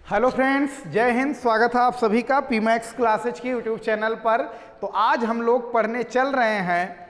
Hello friends, जय हिंद। स्वागत है आप सभी का पीमैक्स क्लासेज की यूट्यूब चैनल पर। तो आज हम लोग पढ़ने चल रहे हैं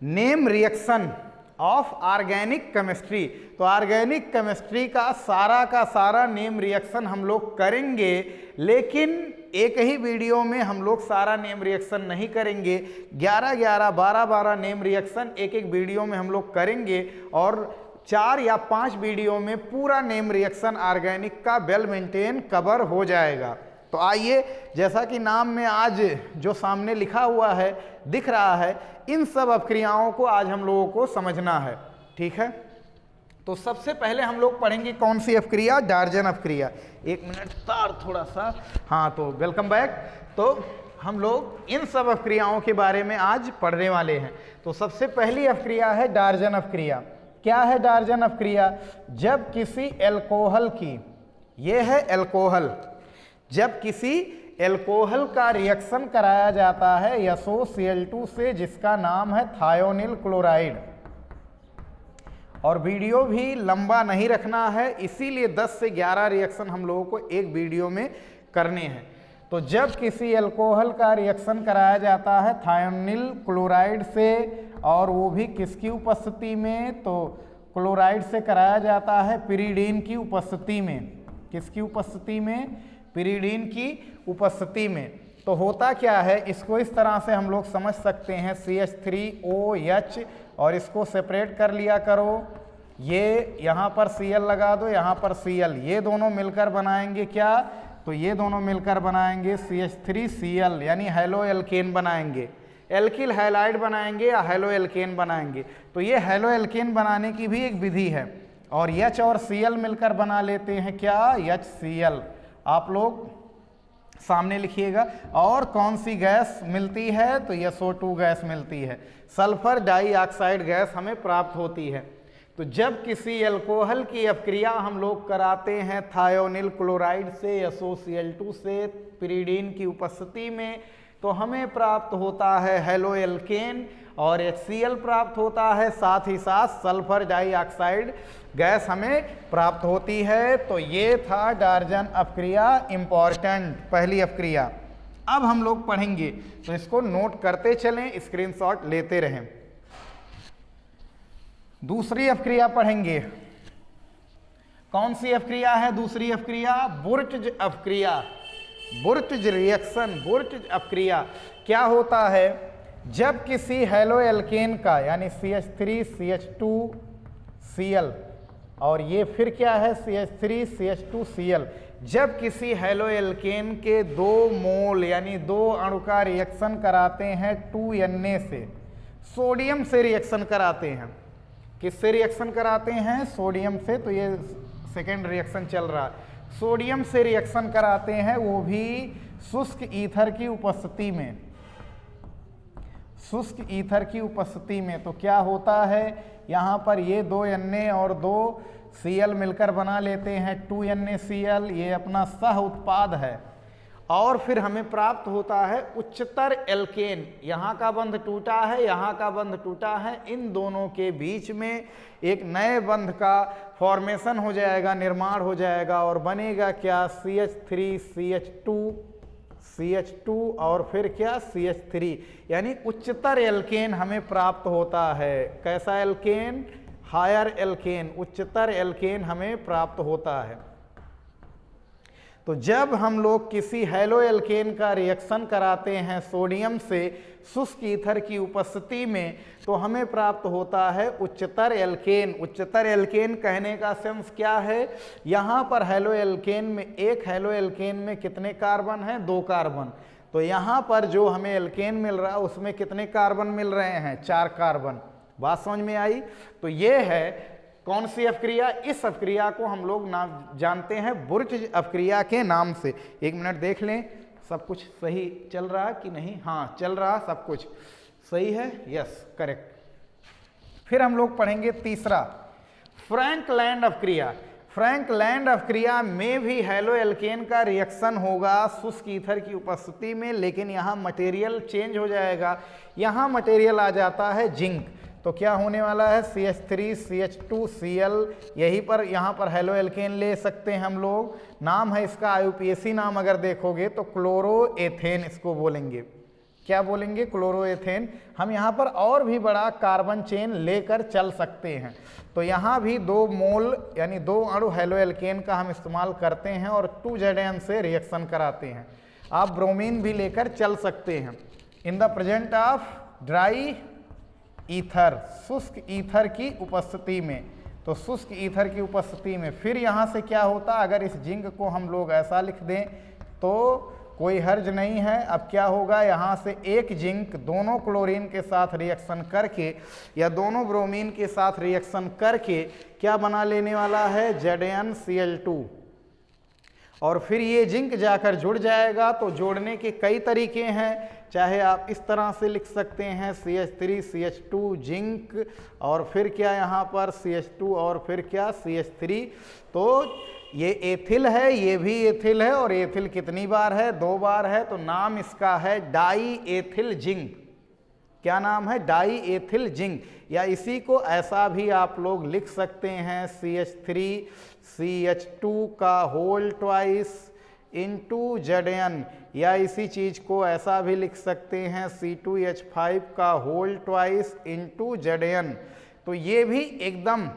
name reaction of organic chemistry. तो ऑर्गेनिक केमिस्ट्री का सारा नेम रिएक्शन हम लोग करेंगे, लेकिन एक ही वीडियो में हम लोग सारा नेम रिएक्शन नहीं करेंगे। 11-11, 12-12 नेम रिएक्शन एक एक वीडियो में हम लोग करेंगे और 4 या 5 वीडियो में पूरा नेम रिएक्शन ऑर्गेनिक का वेल मेंटेन कवर हो जाएगा। तो आइए, जैसा कि नाम में आज जो सामने लिखा हुआ है दिख रहा है, इन सब अपक्रियाओं को आज हम लोगों को समझना है। ठीक है, तो सबसे पहले हम लोग पढ़ेंगे कौन सी अपक्रिया? डार्जन अपक्रिया। एक मिनट तार थोड़ा सा। हाँ, तो वेलकम बैक। तो हम लोग इन सब अपक्रियाओं के बारे में आज पढ़ने वाले हैं। तो सबसे पहली अपक्रिया है डार्जन अपक्रिया। क्या है डार्जन अपक्रिया? जब किसी एल्कोहल की, यह है एल्कोहल, जब किसी एल्कोहल का रिएक्शन कराया जाता है SOCl2 से, जिसका नाम है थायोनिल क्लोराइड। और वीडियो भी लंबा नहीं रखना है, इसीलिए 10 से 11 रिएक्शन हम लोगों को एक वीडियो में करने हैं। तो जब किसी एल्कोहल का रिएक्शन कराया जाता है थायोनिल क्लोराइड से, और वो भी किसकी उपस्थिति में? तो क्लोराइड से कराया जाता है पिरीडीन की उपस्थिति में। किसकी उपस्थिति में? पिरीडीन की उपस्थिति में। तो होता क्या है, इसको इस तरह से हम लोग समझ सकते हैं, CH3OH, और इसको सेपरेट कर लिया करो। ये यहाँ पर Cl लगा दो, यहाँ पर Cl, ये दोनों मिलकर बनाएंगे क्या? तो ये दोनों मिलकर बनाएंगे CH3Cl, यानी हेलो एल्केन बनाएंगे। एल्किल हैलाइड बनाएंगे या हेलो एल्केन बनाएंगे। तो ये हेलो एल्केन बनाने की भी एक विधि है। और H और Cl मिलकर बना लेते हैं क्या? HCl। आप लोग सामने लिखिएगा। और कौन सी गैस मिलती है? तो SO2 गैस मिलती है। सल्फर डाइऑक्साइड गैस हमें प्राप्त होती है। तो जब किसी एल्कोहल की अपक्रिया हम लोग कराते हैं थायोनिल क्लोराइड से SOCl2 से पिरीडीन की उपस्थिति में, तो हमें प्राप्त होता है हेलो एल्केन और HCl प्राप्त होता है, साथ ही साथ सल्फर डाइऑक्साइड गैस हमें प्राप्त होती है। तो ये था डार्जन अपक्रिया, इंपॉर्टेंट पहली अपक्रिया। अब हम लोग पढ़ेंगे, तो इसको नोट करते चलें, स्क्रीनशॉट लेते रहें। दूसरी अपक्रिया पढ़ेंगे। कौन सी अपक्रिया है दूसरी अपक्रिया? बुर्टज अपक्रिया, बुर्टज रिएक्शन, बुर्टज अपक्रिया। क्या होता है? जब किसी हेलो एल्केन का, यानी CH3CH2Cl, और ये फिर क्या है? CH3CH2Cl। जब किसी हेलो एल्केन के 2 मोल यानी 2 अणु का रिएक्शन कराते हैं 2Na से, सोडियम से रिएक्शन कराते हैं। किससे रिएक्शन कराते हैं? सोडियम से। तो ये सेकेंड रिएक्शन चल रहा है। सोडियम से रिएक्शन कराते हैं, वो भी शुष्क ईथर की उपस्थिति में, शुष्क ईथर की उपस्थिति में। तो क्या होता है, यहाँ पर ये 2 Na और 2 Cl मिलकर बना लेते हैं 2NaCl, ये अपना सह उत्पाद है। और फिर हमें प्राप्त होता है उच्चतर एल्केन। यहाँ का बंध टूटा है, यहाँ का बंध टूटा है, इन दोनों के बीच में एक नए बंध का फॉर्मेशन हो जाएगा, निर्माण हो जाएगा, और बनेगा क्या? CH3CH2 और फिर क्या? CH3, यानी उच्चतर एल्केन हमें प्राप्त होता है। कैसा एल्केन? हायर एल्केन, उच्चतर एल्केन हमें प्राप्त होता है। तो जब हम लोग किसी हेलो एल्केन का रिएक्शन कराते हैं सोडियम से शुष्क ईथर की उपस्थिति में, तो हमें प्राप्त होता है उच्चतर एल्केन। उच्चतर एल्केन कहने का सेंस क्या है? यहाँ पर हेलो एल्केन में, एक हेलो एल्केन में कितने कार्बन हैं? 2 कार्बन। तो यहाँ पर जो हमें एल्केन मिल रहा है उसमें कितने कार्बन मिल रहे हैं? 4 कार्बन। बात समझ में आई? तो ये है कौन सी अपक्रिया? इस अपक्रिया को हम लोग नाम जानते हैं बुर्टज अपक्रिया के नाम से। एक मिनट देख लें, सब कुछ सही चल रहा कि नहीं? हाँ, चल रहा, सब कुछ सही है। Yes, correct. फिर हम लोग पढ़ेंगे तीसरा, फ्रैंकलैंड अपक्रिया। फ्रैंकलैंड अपक्रिया में भी हेलो एल्केन का रिएक्शन होगा शुष्क ईथर की उपस्थिति में, लेकिन यहाँ मटेरियल चेंज हो जाएगा। यहाँ मटेरियल आ जाता है जिंक। तो क्या होने वाला है CH3CH2Cl, यहीं पर यहाँ पर हेलो एल्केन ले सकते हैं हम लोग। नाम है इसका IUPAC नाम अगर देखोगे तो क्लोरोएथेन इसको बोलेंगे। क्या बोलेंगे? क्लोरोएथेन। हम यहाँ पर और भी बड़ा कार्बन चेन लेकर चल सकते हैं। तो यहाँ भी 2 मोल यानी 2 अणु हेलो एल्केन का हम इस्तेमाल करते हैं और 2ZN से रिएक्शन कराते हैं। आप ब्रोमीन भी लेकर चल सकते हैं। In the present of dry ether, शुष्क ईथर की उपस्थिति में। तो शुष्क ईथर की उपस्थिति में फिर यहाँ से क्या होता, अगर इस जिंक को हम लोग ऐसा लिख दें तो कोई हर्ज नहीं है। अब क्या होगा, यहाँ से एक जिंक दोनों क्लोरीन के साथ रिएक्शन करके या दोनों ब्रोमीन के साथ रिएक्शन करके क्या बना लेने वाला है, ZnCl2। और फिर ये जिंक जाकर जुड़ जाएगा। तो जोड़ने के कई तरीके हैं, चाहे आप इस तरह से लिख सकते हैं CH3CH2 जिंक और फिर क्या यहाँ पर CH2 और फिर क्या CH3। तो ये एथिल है, ये भी एथिल है और एथिल कितनी बार है, 2 बार है। तो नाम इसका है डाई एथिल जिंक। क्या नाम है? Die ethyl zinc. या इसी को ऐसा भी आप लोग लिख सकते हैं CH3CH2 का होल ट्वाइस इंटू ZN, या इसी चीज को ऐसा भी लिख सकते हैं C2H5 का होल ट्वाइस इंटू ZN। तो ये भी एकदम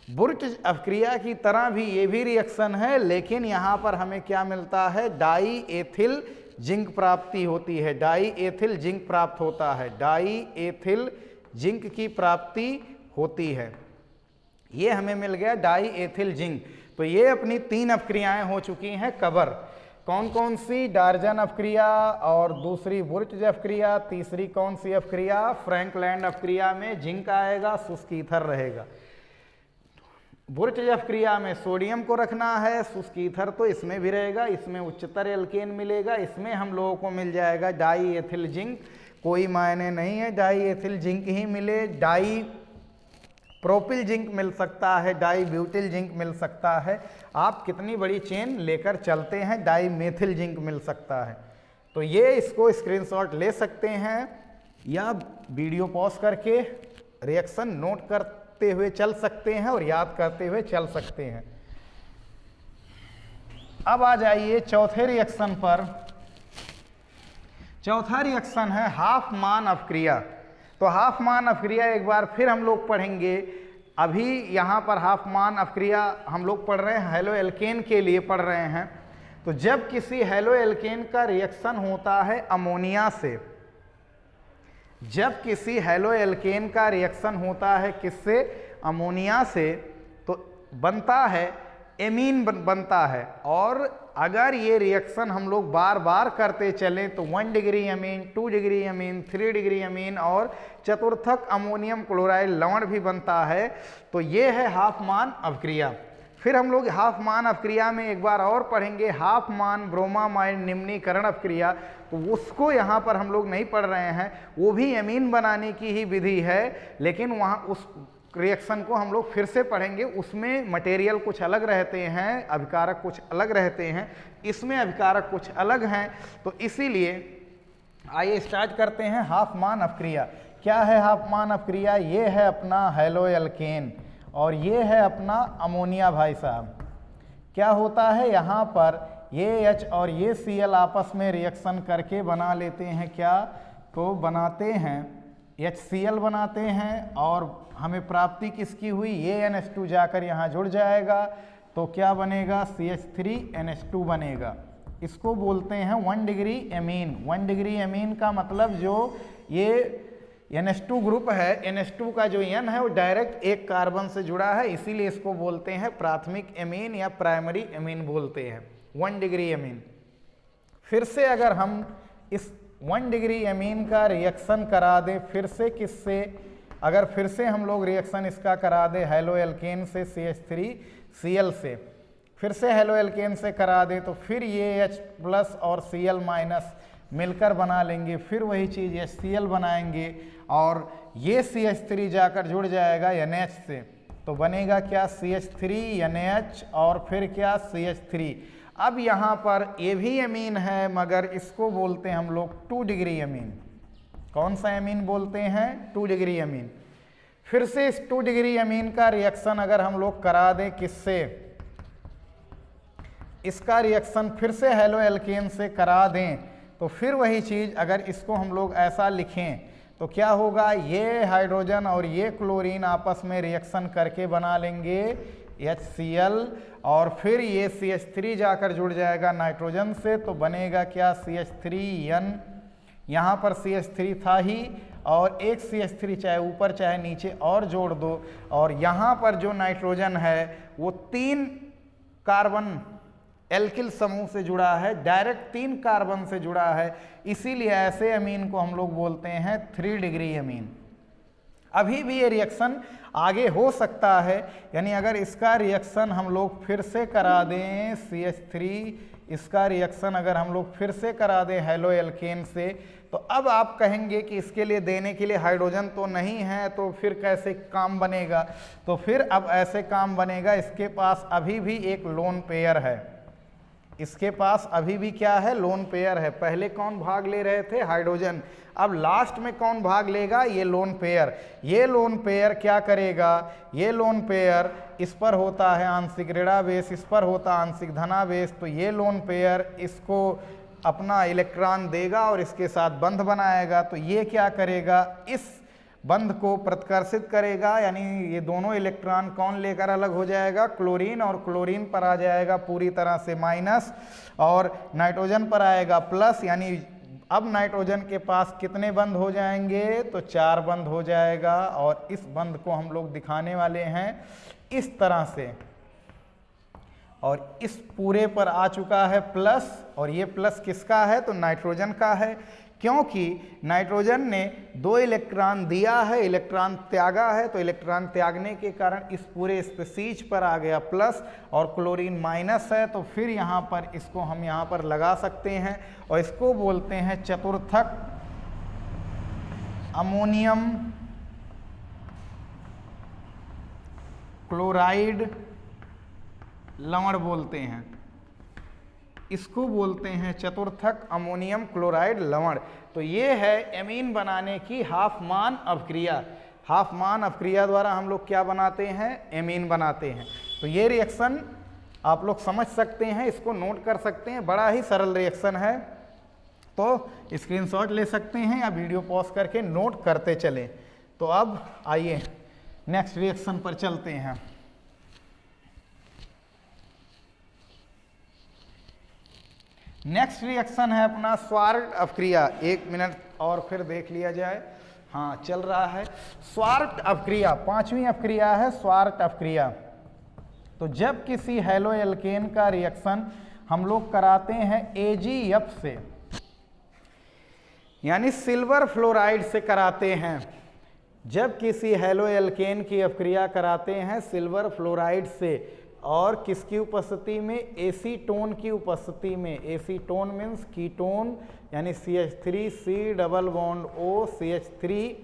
बुर्च अभिक्रिया की तरह भी ये भी रिएक्शन है, लेकिन यहाँ पर हमें क्या मिलता है, डाई एथिल जिंक प्राप्ति होती है। डाई एथिल जिंक प्राप्त होता है, डाई एथिल जिंक की प्राप्ति होती है। ये हमें मिल गया डाई एथिल जिंक। तो ये अपनी 3 अपक्रियाएं हो चुकी हैं कवर। कौन कौन सी? डार्जन अपक्रिया, और दूसरी बुर्च अपक्रिया, तीसरी कौन सी अपक्रिया, फ्रैंकलैंड अपक्रिया में जिंक आएगा, शुष्क ईथर रहेगा। बुर्च अपक्रिया में सोडियम को रखना है, शुष्क ईथर तो इसमें भी रहेगा, इसमें उच्चतर एल्केन मिलेगा, इसमें हम लोगों को मिल जाएगा डाई एथिल जिंक। कोई मायने नहीं है डाई एथिल जिंक ही मिले, डाई प्रोपिल जिंक मिल सकता है, डाई ब्यूटिल जिंक मिल सकता है। आप कितनी बड़ी चेन लेकर चलते हैं, डाई मेथिल जिंक मिल सकता है। तो ये इसको स्क्रीनशॉट ले सकते हैं या वीडियो पॉज करके रिएक्शन नोट करते हुए चल सकते हैं और याद करते हुए चल सकते हैं। अब आ जाइए चौथे रिएक्शन पर। चौथा रिएक्शन है हाफ मान अपक्रिया। तो हाफ मान अपक्रिया एक बार फिर हम लोग पढ़ेंगे। अभी यहाँ पर हाफ मान अपक्रिया हम लोग पढ़ रहे हैं, हेलो एल्केन के लिए पढ़ रहे हैं। तो जब किसी हेलो एल्केन का रिएक्शन होता है अमोनिया से, जब किसी हेलो एल्केन का रिएक्शन होता है किससे, अमोनिया से, तो बनता है एमीन बनता है। और अगर ये रिएक्शन हम लोग बार बार करते चलें तो 1 degree amine, 2 degree amine, 3 degree amine और चतुर्थक अमोनियम क्लोराइड लवण भी बनता है। तो ये है हाफ मान अपक्रिया। फिर हम लोग हाफ मान अपक्रिया में एक बार और पढ़ेंगे हाफ मान ब्रोमामाइड निम्नीकरण अपक्रिया। तो उसको यहाँ पर हम लोग नहीं पढ़ रहे हैं, वो भी एमीन बनाने की ही विधि है, लेकिन वहाँ उस रिएक्शन को हम लोग फिर से पढ़ेंगे। उसमें मटेरियल कुछ अलग रहते हैं, अभिकारक कुछ अलग रहते हैं, इसमें अभिकारक कुछ अलग हैं। तो इसीलिए आइए स्टार्ट करते हैं हाफ मान अपक्रिया। क्या है हाफ मान अपक्रिया? ये है अपना हेलो एल्केन और ये है अपना अमोनिया। भाई साहब क्या होता है, यहाँ पर ये H और ये Cl आपस में रिएक्शन करके बना लेते हैं क्या, तो बनाते हैं HCl बनाते हैं। और हमें प्राप्ति किसकी हुई, ये NH2 जाकर यहाँ जुड़ जाएगा तो क्या बनेगा, CH3NH2 बनेगा। इसको बोलते हैं 1 डिग्री एमीन। 1 डिग्री एमीन का मतलब जो ये NH2 ग्रुप है, NH2 का जो N है वो डायरेक्ट एक कार्बन से जुड़ा है, इसीलिए इसको बोलते हैं प्राथमिक एमीन या प्राइमरी एमीन बोलते हैं, 1 डिग्री एमीन। फिर से अगर हम इस 1 डिग्री एमीन का रिएक्शन करा दें फिर से किससे, अगर फिर से हम लोग रिएक्शन इसका करा दें हेलो एल्केन से CH3Cl से, फिर से हेलो एल्केन से करा दें तो फिर ये H प्लस और Cl माइनस मिलकर बना लेंगे, फिर वही चीज़ HCl बनाएंगे और ये CH3 जाकर जुड़ जाएगा NH से, तो बनेगा क्या, CH3NH और फिर क्या, CH3। अब यहाँ पर ये भी एमीन है मगर इसको बोलते हैं हम लोग 2 डिग्री एमीन। कौन सा एमीन बोलते हैं, 2 डिग्री एमीन। फिर से इस 2 डिग्री अमीन का रिएक्शन अगर हम लोग करा दें किससे, इसका रिएक्शन फिर से हेलो एल्केन से करा दें, तो फिर वही चीज़ अगर इसको हम लोग ऐसा लिखें तो क्या होगा, ये हाइड्रोजन और ये क्लोरीन आपस में रिएक्शन करके बना लेंगे HCl, और फिर ये CH3 जाकर जुड़ जाएगा नाइट्रोजन से, तो बनेगा क्या, CH3N। यहाँ पर CH3 था ही, और एक CH3 चाहे ऊपर चाहे नीचे और जोड़ दो, और यहाँ पर जो नाइट्रोजन है वो 3 कार्बन एल्किल समूह से जुड़ा है, डायरेक्ट 3 कार्बन से जुड़ा है, इसीलिए ऐसे अमीन को हम लोग बोलते हैं 3 डिग्री अमीन। अभी भी ये रिएक्शन आगे हो सकता है, यानी अगर इसका रिएक्शन हम लोग फिर से करा दें CH3, इसका रिएक्शन अगर हम लोग फिर से करा दें हेलो एल्केन से, तो अब आप कहेंगे कि इसके लिए देने के लिए हाइड्रोजन तो नहीं है, तो फिर कैसे काम बनेगा, तो फिर अब ऐसे काम बनेगा, इसके पास अभी भी एक लोन पेयर है, इसके पास अभी भी क्या है, लोन पेयर है। पहले कौन भाग ले रहे थे, हाइड्रोजन, अब लास्ट में कौन भाग लेगा, ये लोन पेयर। ये लोन पेयर क्या करेगा, ये लोन पेयर इस पर होता है आंशिक ऋणावेश, इस पर होता आंशिक धनावेश, तो ये लोन पेयर इसको अपना इलेक्ट्रॉन देगा और इसके साथ बंध बनाएगा, तो ये क्या करेगा, इस बंध को प्रतिकर्षित करेगा, यानी ये दोनों इलेक्ट्रॉन कौन लेकर अलग हो जाएगा, क्लोरीन, और क्लोरीन पर आ जाएगा पूरी तरह से माइनस, और नाइट्रोजन पर आएगा प्लस, यानी अब नाइट्रोजन के पास कितने बंध हो जाएंगे, तो 4 बंध हो जाएगा, और इस बंध को हम लोग दिखाने वाले हैं इस तरह से, और इस पूरे पर आ चुका है प्लस, और ये प्लस किसका है, तो नाइट्रोजन का है, क्योंकि नाइट्रोजन ने 2 इलेक्ट्रॉन दिया है, इलेक्ट्रॉन त्यागा है, तो इलेक्ट्रॉन त्यागने के कारण इस पूरे स्पीशीज पर आ गया प्लस, और क्लोरीन माइनस है, तो फिर यहाँ पर इसको हम यहाँ पर लगा सकते हैं, और इसको बोलते हैं चतुर्थक अमोनियम क्लोराइड लवण बोलते हैं, इसको बोलते हैं चतुर्थक अमोनियम क्लोराइड लवण। तो ये है एमीन बनाने की हाफमान अपक्रिया। हाफमान अपक्रिया द्वारा हम लोग क्या बनाते हैं, एमीन बनाते हैं। तो ये रिएक्शन आप लोग समझ सकते हैं, इसको नोट कर सकते हैं, बड़ा ही सरल रिएक्शन है, तो स्क्रीनशॉट ले सकते हैं या वीडियो पॉज करके नोट करते चलें। तो अब आइए नेक्स्ट रिएक्शन पर चलते हैं। नेक्स्ट रिएक्शन है अपना स्वार्ट अपक्रिया। 1 मिनट और फिर देख लिया जाए, हाँ चल रहा है। स्वार्ट अपक्रिया 5वीं अपक्रिया है, स्वार्ट अपक्रिया। तो जब किसी हेलो एल्केन का रिएक्शन हम लोग कराते हैं AgF से, यानी सिल्वर फ्लोराइड से कराते हैं, जब किसी हेलो एल्केन की अपक्रिया कराते हैं सिल्वर फ्लोराइड से, और किसकी उपस्थिति में, एसीटोन की उपस्थिति में। एसीटोन मीन्स कीटोन, यानी CH3C double bond O CH3,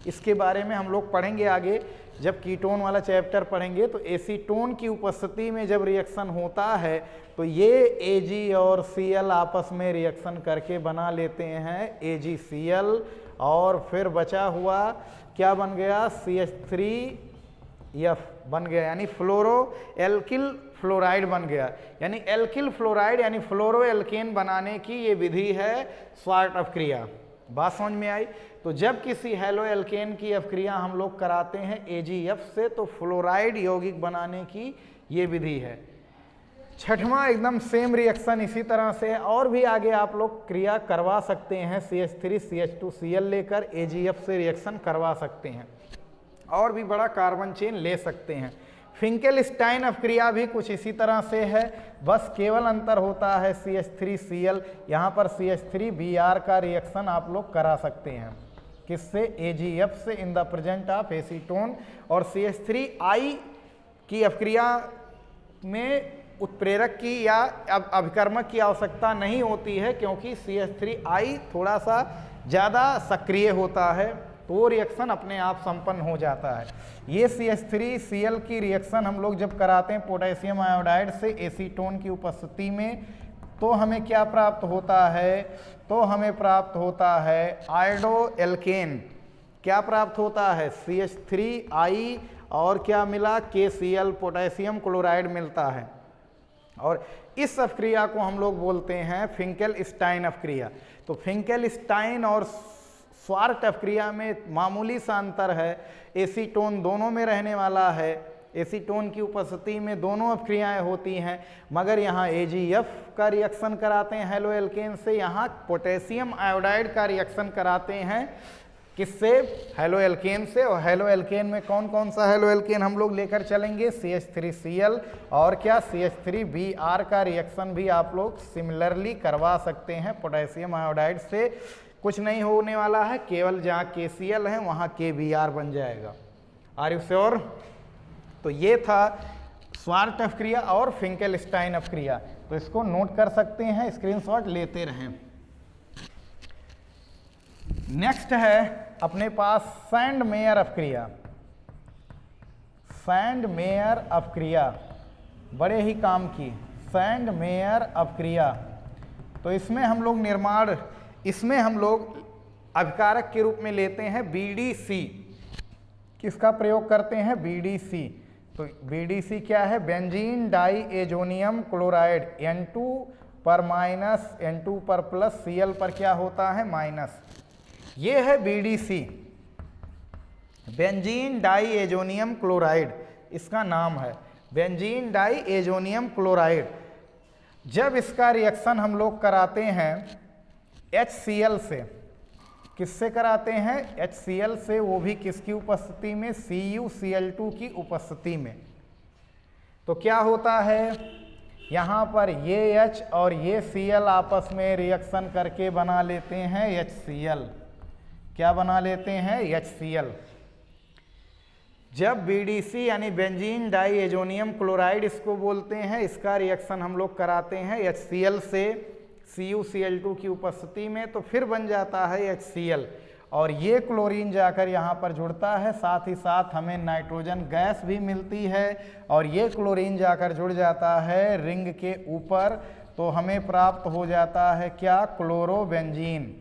इसके बारे में हम लोग पढ़ेंगे आगे, जब कीटोन वाला चैप्टर पढ़ेंगे। तो एसीटोन की उपस्थिति में जब रिएक्शन होता है तो ये Ag और Cl आपस में रिएक्शन करके बना लेते हैं AgCl, और फिर बचा हुआ क्या बन गया, CH3F बन गया, यानी फ्लोरो एल्किल फ्लोराइड बन गया। यानी एल्किल फ्लोराइड यानी फ्लोरो एल्केन बनाने की ये विधि है स्वार्ट अपक्रिया। बात समझ में आई। तो जब किसी हेलो एल्केन की अपक्रिया हम लोग कराते हैं AgF से, तो फ्लोराइड यौगिक बनाने की ये विधि है। 6वां एकदम सेम रिएक्शन इसी तरह से, और भी आगे आप लोग क्रिया करवा सकते हैं, CH3CH2Cl लेकर AgF से रिएक्शन करवा सकते हैं, और भी बड़ा कार्बन चेन ले सकते हैं। फिंकेलस्टाइन अपक्रिया भी कुछ इसी तरह से है, बस केवल अंतर होता है CH3Cl, यहाँ पर CH3Br का रिएक्शन आप लोग करा सकते हैं, किससे, AgF से in the present of acetone. और CH3I की अपक्रिया में उत्प्रेरक की या अभिकर्मक की आवश्यकता नहीं होती है, क्योंकि CH3I थोड़ा सा ज़्यादा सक्रिय होता है, तो वो रिएक्शन अपने आप संपन्न हो जाता है। ये CH3Cl की रिएक्शन हम लोग जब कराते हैं पोटेशियम आयोडाइड से एसीटोन की उपस्थिति में, तो हमें क्या प्राप्त होता है, तो हमें प्राप्त होता है आयोडो एल्केन। क्या प्राप्त होता है, CH3I और क्या मिला, KCl पोटेशियम क्लोराइड मिलता है। और इस अपक्रिया को हम लोग बोलते हैं फिंकेलस्टाइन अपक्रिया। तो फिंकेलस्टाइन और स्वार्ट अपक्रिया में मामूली सा अंतर है, एसीटोन दोनों में रहने वाला है, एसीटोन की उपस्थिति में दोनों अपक्रियाएं होती हैं, मगर यहाँ AgF का रिएक्शन कराते हैं हेलो एल्केन से, यहाँ पोटेशियम आयोडाइड का रिएक्शन कराते हैं किससे, हेलो एल्केन से। और हेलो एल्केन में कौन कौन सा हेलो एल्केन हम लोग लेकर चलेंगे, CH3Cl और क्या CH3Br का रिएक्शन भी आप लोग सिमिलरली करवा सकते हैं पोटेशियम आयोडाइड से। कुछ नहीं होने वाला है, केवल जहाँ KCl है वहाँ KBr बन जाएगा। Are you sure? तो ये था स्वार्ट अपक्रिया और फिंकेलस्टाइन अपक्रिया, तो इसको नोट कर सकते हैं, स्क्रीनशॉट लेते रहें। नेक्स्ट है अपने पास सैंड मेयर अपक्रिया। सैंड मेयर अपक्रिया बड़े ही काम की, सैंड मेयर अपक्रिया। तो इसमें हम लोग अभिकारक के रूप में लेते हैं BDC। किसका प्रयोग करते हैं, BDC। तो BDC क्या है, benzene diazonium chloride, N2 पर माइनस, N2 पर प्लस, Cl पर क्या होता है, माइनस। ये है BDC, benzene diazonium chloride, इसका नाम है बेंजीन डाई एजोनियम क्लोराइड। जब इसका रिएक्शन हम लोग कराते हैं HCl से, किससे कराते हैं, HCl से, वो भी किसकी उपस्थिति में, CuCl2 की उपस्थिति में। तो क्या होता है, यहाँ पर ये H और ये Cl आपस में रिएक्शन करके बना लेते हैं HCl। क्या बना लेते हैं, HCl। जब BDC यानी बेंजीन डाई एजोनियम क्लोराइड इसको बोलते हैं, इसका रिएक्शन हम लोग कराते हैं HCl से CuCl2 की उपस्थिति में, तो फिर बन जाता है HCl और ये क्लोरीन जाकर यहाँ पर जुड़ता है, साथ ही साथ हमें नाइट्रोजन गैस भी मिलती है और ये क्लोरीन जाकर जुड़ जाता है रिंग के ऊपर, तो हमें प्राप्त हो जाता है क्या, क्लोरोबेंजीन।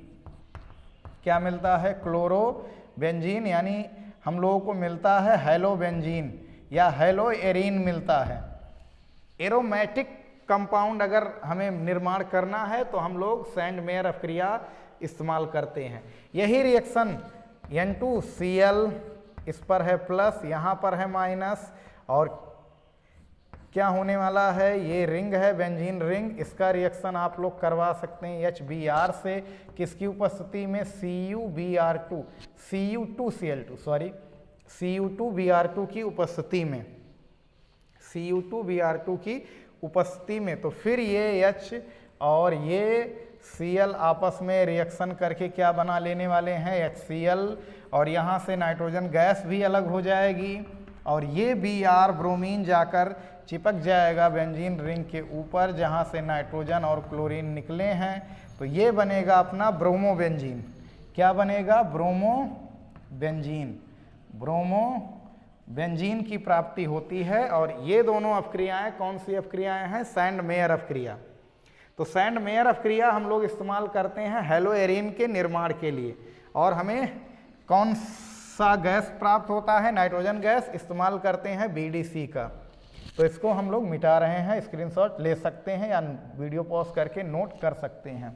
क्या मिलता है, क्लोरोबेंजीन, यानी हम लोगों को मिलता है हेलोबेंजीन या हेलो एरीन मिलता है। एरोमेटिक कंपाउंड अगर हमें निर्माण करना है तो हम लोग सैंड मेयर अपक्रिया इस्तेमाल करते हैं। यही रिएक्शन N2Cl, इस पर है प्लस, यहाँ पर है माइनस, और क्या होने वाला है, ये रिंग है बेंजीन रिंग, इसका रिएक्शन आप लोग करवा सकते हैं HBr से, किसकी उपस्थिति में, Cu2Cl2 की उपस्थिति में, Cu2Br2 की उपस्थिति में। तो फिर ये H और ये Cl आपस में रिएक्शन करके क्या बना लेने वाले हैं, HCl, और यहाँ से नाइट्रोजन गैस भी अलग हो जाएगी और ये Br ब्रोमीन जाकर चिपक जाएगा बेंजीन रिंग के ऊपर जहाँ से नाइट्रोजन और क्लोरीन निकले हैं। तो ये बनेगा अपना ब्रोमोबेंजीन। क्या बनेगा, ब्रोमोबेंजीन। ब्रोमोबेंजीन की प्राप्ति होती है। और ये दोनों अपक्रियाएं कौन सी अपक्रियाएं हैं, सैंड मेयर अपक्रिया। तो सैंड मेयर अपक्रिया हम लोग इस्तेमाल करते हैं हेलो एरीन के निर्माण के लिए। और हमें कौन सा गैस प्राप्त होता है, नाइट्रोजन गैस, इस्तेमाल करते हैं BDC का। तो इसको हम लोग मिटा रहे हैं, स्क्रीनशॉट ले सकते हैं या वीडियो पॉज करके नोट कर सकते हैं।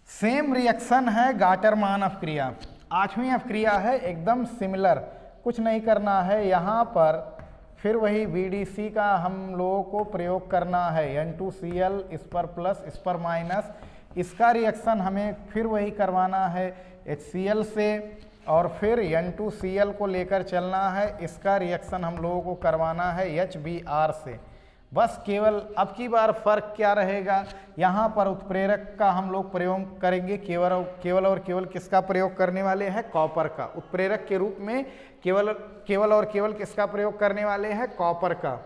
सेम रिएक्शन है गाटरमान अपक्रिया। 8वीं अपक्रिया है, एकदम सिमिलर, कुछ नहीं करना है। यहाँ पर फिर वही BDC का हम लोगों को प्रयोग करना है, N2Cl, इस पर प्लस, इस पर माइनस। इसका रिएक्शन हमें फिर वही करवाना है HCl से, और फिर N2Cl को लेकर चलना है। इसका रिएक्शन हम लोगों को करवाना है HBr से। बस केवल अब की बार फर्क क्या रहेगा, यहाँ पर उत्प्रेरक का हम लोग प्रयोग करेंगे, केवल और केवल किसका प्रयोग करने वाले हैं, कॉपर का। उत्प्रेरक के रूप में केवल और केवल किसका प्रयोग करने वाले हैं, कॉपर का।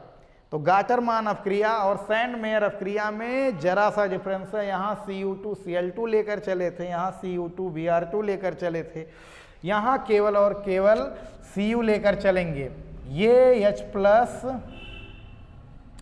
तो गाटरमान अपक्रिया और सैंड मेयर अपक्रिया में जरा सा डिफरेंस है। यहाँ Cu2Cl2 लेकर चले थे, यहाँ Cu2Br2 लेकर चले थे, यहाँ केवल और केवल Cu लेकर चलेंगे। ये H प्लस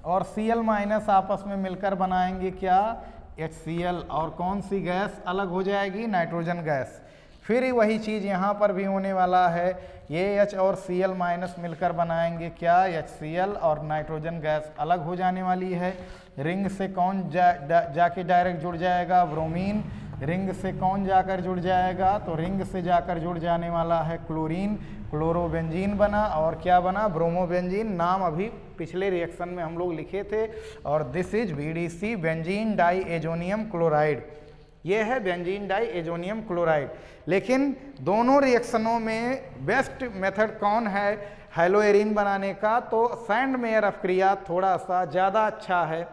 और Cl माइनस आपस में मिलकर बनाएंगे क्या, HCl और कौन सी गैस अलग हो जाएगी, नाइट्रोजन गैस। फिर वही चीज़ यहाँ पर भी होने वाला है, ये H और Cl माइनस मिलकर बनाएंगे क्या, HCl और नाइट्रोजन गैस अलग हो जाने वाली है। रिंग से कौन जाके डायरेक्ट जुड़ जाएगा, ब्रोमीन। रिंग से कौन जाकर जुड़ जाएगा, तो रिंग से जाकर जुड़ जाने वाला है क्लोरीन, क्लोरोबेंजीन बना और क्या बना, ब्रोमोबेंजीन। नाम अभी पिछले रिएक्शन में हम लोग लिखे थे। और this is BDC, benzene diazonium chloride. ये है बेंजीन डाई एजोनियम क्लोराइड। लेकिन दोनों रिएक्शनों में बेस्ट मेथड कौन है हेलोएरिन बनाने का, तो सैंडमेयर अपक्रिया थोड़ा सा ज़्यादा अच्छा है।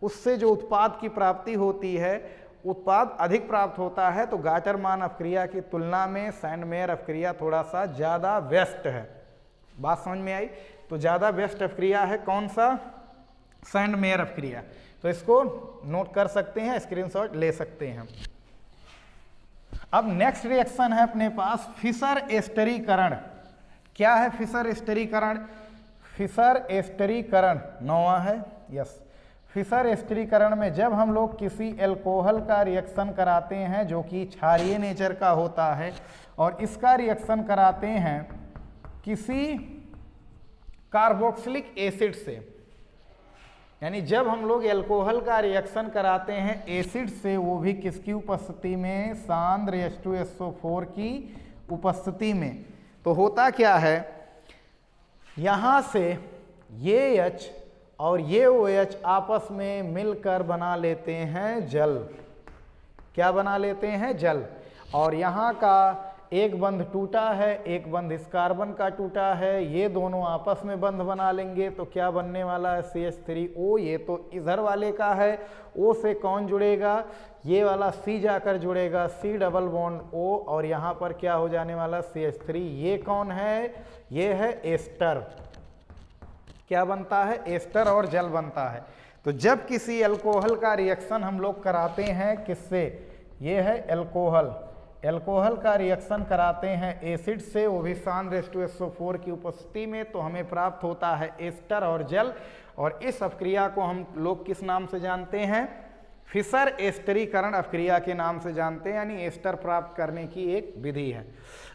उससे जो उत्पाद की प्राप्ति होती है, उत्पाद अधिक प्राप्त होता है। तो गाटरमान अपक्रिया की तुलना में सैंडमेयर अपक्रिया थोड़ा सा ज़्यादा बेस्ट है। बात समझ में आई? तो ज़्यादा बेस्ट अपक्रिया है कौन सा, सैंडमेयर अपक्रिया। तो इसको नोट कर सकते हैं, स्क्रीनशॉट ले सकते हैं। अब नेक्स्ट रिएक्शन है अपने पास फिशर एस्टरीकरण। क्या है फिशर एस्टरीकरण? फिशर एस्टरीकरण नौवां है, यस। फिशर एस्टरीकरण में जब हम लोग किसी एल्कोहल का रिएक्शन कराते हैं जो कि क्षारीय नेचर का होता है, और इसका रिएक्शन कराते हैं किसी कार्बोक्सिलिक एसिड से, यानी जब हम लोग एल्कोहल का रिएक्शन कराते हैं एसिड से, वो भी किसकी उपस्थिति में, सांद्र H2SO4 की उपस्थिति में, तो होता क्या है, यहाँ से ये H और ये OH आपस में मिलकर बना लेते हैं जल। क्या बना लेते हैं, जल। और यहाँ का एक बंध टूटा है, एक बंध इस कार्बन का टूटा है, ये दोनों आपस में बंध बना लेंगे तो क्या बनने वाला है, CH3O। ये तो इधर वाले का है, O से कौन जुड़ेगा, ये वाला C जाकर जुड़ेगा, C डबल बॉन्ड O, और यहाँ पर क्या हो जाने वाला, CH3। ये कौन है, ये है एस्टर। क्या बनता है, एस्टर और जल बनता है। तो जब किसी एल्कोहल का रिएक्शन हम लोग कराते हैं किससे, ये है एल्कोहल, एल्कोहल का रिएक्शन कराते हैं एसिड से, वो भी सांद्र H2SO4 की उपस्थिति में, तो हमें प्राप्त होता है एस्टर और जल। और इस अपक्रिया को हम लोग किस नाम से जानते हैं, फिशर एस्टरीकरण अपक्रिया के नाम से जानते हैं, यानी एस्टर प्राप्त करने की एक विधि है।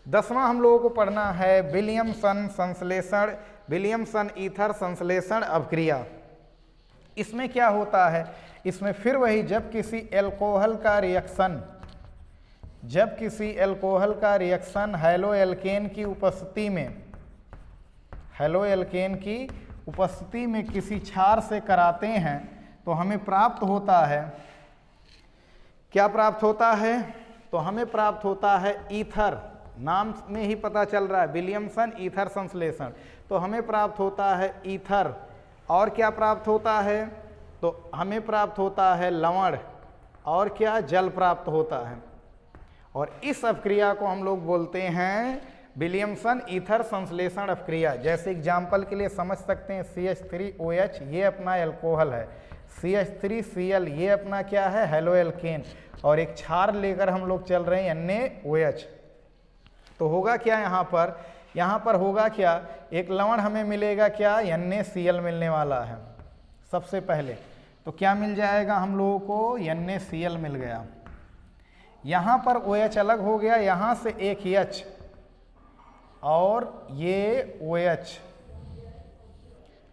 10वां हम लोगों को पढ़ना है विलियमसन संश्लेषण, विलियमसन ईथर संश्लेषण अपक्रिया। इसमें क्या होता है, इसमें फिर वही जब किसी एल्कोहल का रिएक्शन, जब किसी एल्कोहल का रिएक्शन हैलोएल्केन की उपस्थिति में, हैलोएल्केन की उपस्थिति में किसी क्षार से कराते हैं, तो हमें प्राप्त होता है, क्या प्राप्त होता है, तो हमें प्राप्त होता है ईथर। नाम में ही पता चल रहा है विलियमसन ईथर संश्लेषण, तो हमें प्राप्त होता है ईथर। और क्या प्राप्त होता है, तो हमें प्राप्त होता है लवण, और क्या, जल प्राप्त होता है। और इस अपक्रिया को हम लोग बोलते हैं विलियमसन ईथर संश्लेषण अपक्रिया। जैसे एग्जाम्पल के लिए समझ सकते हैं CH3OH ये अपना एल्कोहल है, CH3Cl ये अपना क्या है, हेलोएल्केन, और एक क्षार लेकर हम लोग चल रहे हैं NaOH। तो होगा क्या यहाँ पर होगा क्या, एक लवण हमें मिलेगा क्या, NaCl मिलने वाला है सबसे पहले। तो क्या मिल जाएगा हम लोगों को, NaCl मिल गया। यहाँ पर OH अलग हो गया, यहाँ से एक H और ये OH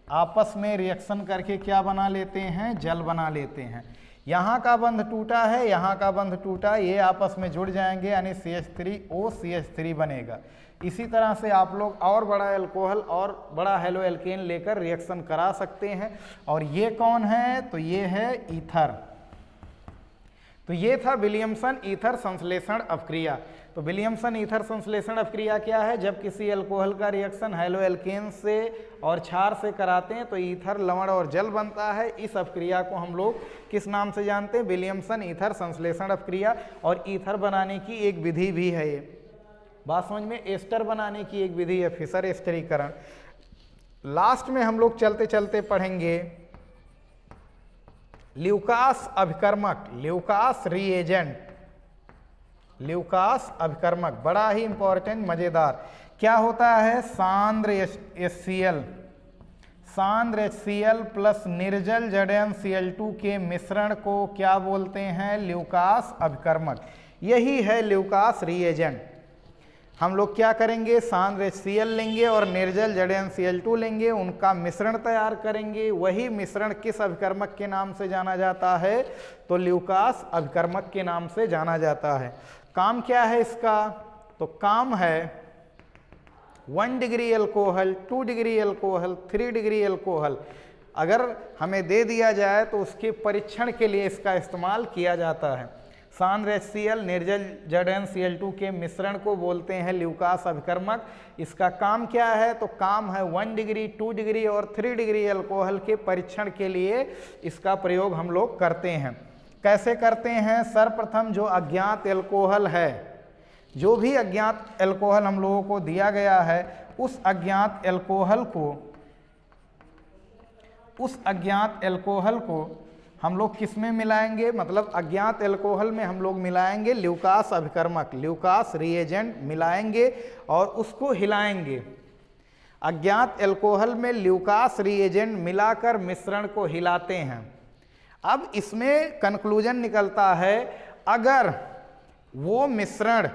आपस में रिएक्शन करके क्या बना लेते हैं, जल बना लेते हैं। यहाँ का बंध टूटा है, यहाँ का बंध टूटा, ये आपस में जुड़ जाएंगे, यानी CH3O CH3 बनेगा। इसी तरह से आप लोग और बड़ा एल्कोहल और बड़ा हेलोएल्केन लेकर रिएक्शन करा सकते हैं। और ये कौन है, तो ये है ईथर। तो ये था विलियमसन ईथर संश्लेषण अपक्रिया। तो विलियमसन ईथर संश्लेषण अपक्रिया क्या है, जब किसी एल्कोहल का रिएक्शन हेलोएल्केन से और क्षार से कराते हैं तो ईथर, लवण और जल बनता है। इस अपक्रिया को हम लोग किस नाम से जानते हैं, विलियमसन ईथर संश्लेषण अपक्रिया। और ईथर बनाने की एक विधि भी है, ये बात समझ में, एस्टर बनाने की एक विधि है फिशर एस्टरीकरण। लास्ट में हम लोग चलते चलते पढ़ेंगे ल्यूकास अभिकर्मक, ल्यूकास रिएजेंट, ल्यूकास अभिकर्मक बड़ा ही इंपॉर्टेंट, मजेदार। क्या होता है, सांद्र HCl, सांद्र HCl प्लस निर्जल ZnCl2 के मिश्रण को क्या बोलते हैं? ल्यूकास अभिकर्मक। यही है ल्यूकास रिएजेंट। हम लोग क्या करेंगे? सांद्र HCl लेंगे और निर्जल ZnCl2 लेंगे, उनका मिश्रण तैयार करेंगे। वही मिश्रण किस अभिकर्मक के नाम से जाना जाता है? तो ल्यूकास अभिकर्मक के नाम से जाना जाता है। काम क्या है इसका? तो काम है 1 degree alcohol, 2 degree alcohol, 3 degree alcohol अगर हमें दे दिया जाए तो उसके परीक्षण के लिए इसका इस्तेमाल किया जाता है। सांद्र HCl निर्जल ZnCl2 के मिश्रण को बोलते हैं ल्यूकास अभिकर्मक। इसका काम क्या है? तो काम है 1 डिग्री, 2 डिग्री और 3 डिग्री एल्कोहल के परीक्षण के लिए इसका प्रयोग हम लोग करते हैं। कैसे करते हैं? सर्वप्रथम जो अज्ञात एल्कोहल है, जो भी अज्ञात एल्कोहल हम लोगों को दिया गया है, उस अज्ञात एल्कोहल को हम लोग किस में मिलाएंगे? मतलब अज्ञात एल्कोहल में हम लोग मिलाएंगे ल्यूकास अभिकर्मक, ल्यूकास रिएजेंट मिलाएंगे और उसको हिलाएंगे। अज्ञात एल्कोहल में ल्यूकास रिएजेंट मिलाकर मिश्रण को हिलाते हैं। अब इसमें कंक्लूजन निकलता है, अगर वो मिश्रण,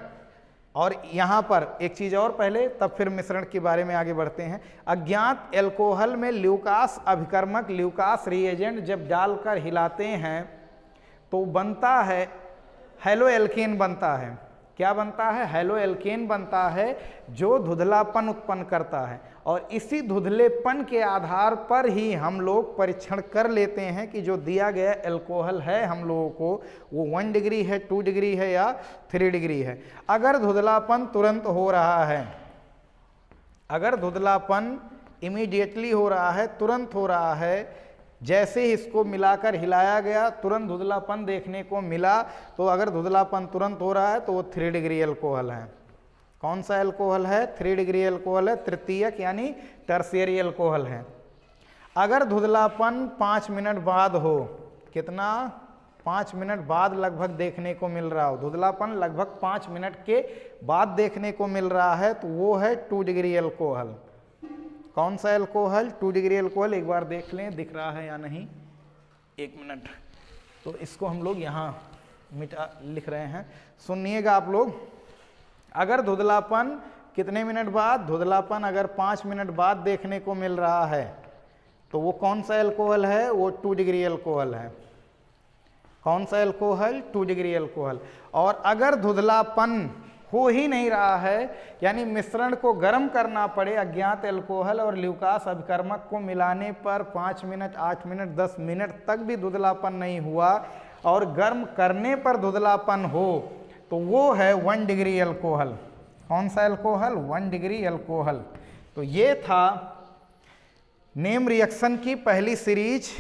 और यहाँ पर एक चीज़ और पहले, तब फिर मिश्रण के बारे में आगे बढ़ते हैं। अज्ञात एल्कोहल में ल्यूकास अभिकर्मक, ल्यूकास रिएजेंट जब डालकर हिलाते हैं तो बनता है हेलो एल्केन बनता है। क्या बनता है? हेलो एल्केन बनता है, जो धुंधलापन उत्पन्न करता है। और इसी धुंधलेपन के आधार पर ही हम लोग परीक्षण कर लेते हैं कि जो दिया गया एल्कोहल है हम लोगों को वो 1 डिग्री है, 2 डिग्री है या 3 डिग्री है। अगर धुंधलापन तुरंत हो रहा है, अगर धुंधलापन इमीडिएटली हो रहा है, तुरंत हो रहा है, जैसे ही इसको मिलाकर हिलाया गया तुरंत धुंधलापन देखने को मिला, तो अगर धुंधलापन तुरंत हो रहा है तो वो 3 डिग्री एल्कोहल है। कौन सा एल्कोहल है? 3 डिग्री एल्कोहल है, तृतीयक यानी टर्शियरी एल्कोहल है। अगर धुंधलापन 5 मिनट बाद हो, कितना? 5 मिनट बाद लगभग देखने को मिल रहा हो, धुंधलापन लगभग 5 मिनट के बाद देखने को मिल रहा है, तो वो है 2 डिग्री एल्कोहल। कौन सा एल्कोहल? 2 degree alcohol. एक बार देख लें दिख रहा है या नहीं, 1 मिनट। तो इसको हम लोग यहाँ लिख रहे हैं, सुनिएगा आप लोग। अगर धुंधलापन कितने मिनट बाद? धुंधलापन अगर 5 मिनट बाद देखने को मिल रहा है तो वो कौन सा एल्कोहल है? वो 2 डिग्री एल्कोहल है। कौन सा एल्कोहल? 2 degree alcohol. और अगर धुंधलापन हो ही नहीं रहा है, यानी मिश्रण को गर्म करना पड़े, अज्ञात एल्कोहल और ल्यूकास अभिकर्मक को मिलाने पर 5 मिनट, 8 मिनट, 10 मिनट तक भी धुंधलापन नहीं हुआ और गर्म करने पर धुंधलापन हो, तो वो है 1 डिग्री एल्कोहल। कौन सा एल्कोहल? 1 degree alcohol. तो ये था नेम रिएक्शन की पहली सीरीज।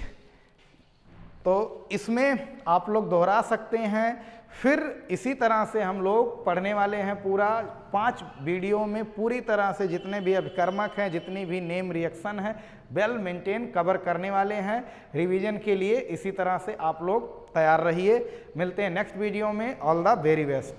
तो इसमें आप लोग दोहरा सकते हैं। फिर इसी तरह से हम लोग पढ़ने वाले हैं पूरा 5 वीडियो में पूरी तरह से जितने भी अभिकर्मक हैं, जितनी भी नेम रिएक्शन है, वेल मेंटेन कवर करने वाले हैं। रिवीजन के लिए इसी तरह से आप लोग तैयार रहिए। मिलते हैं नेक्स्ट वीडियो में। All the very best.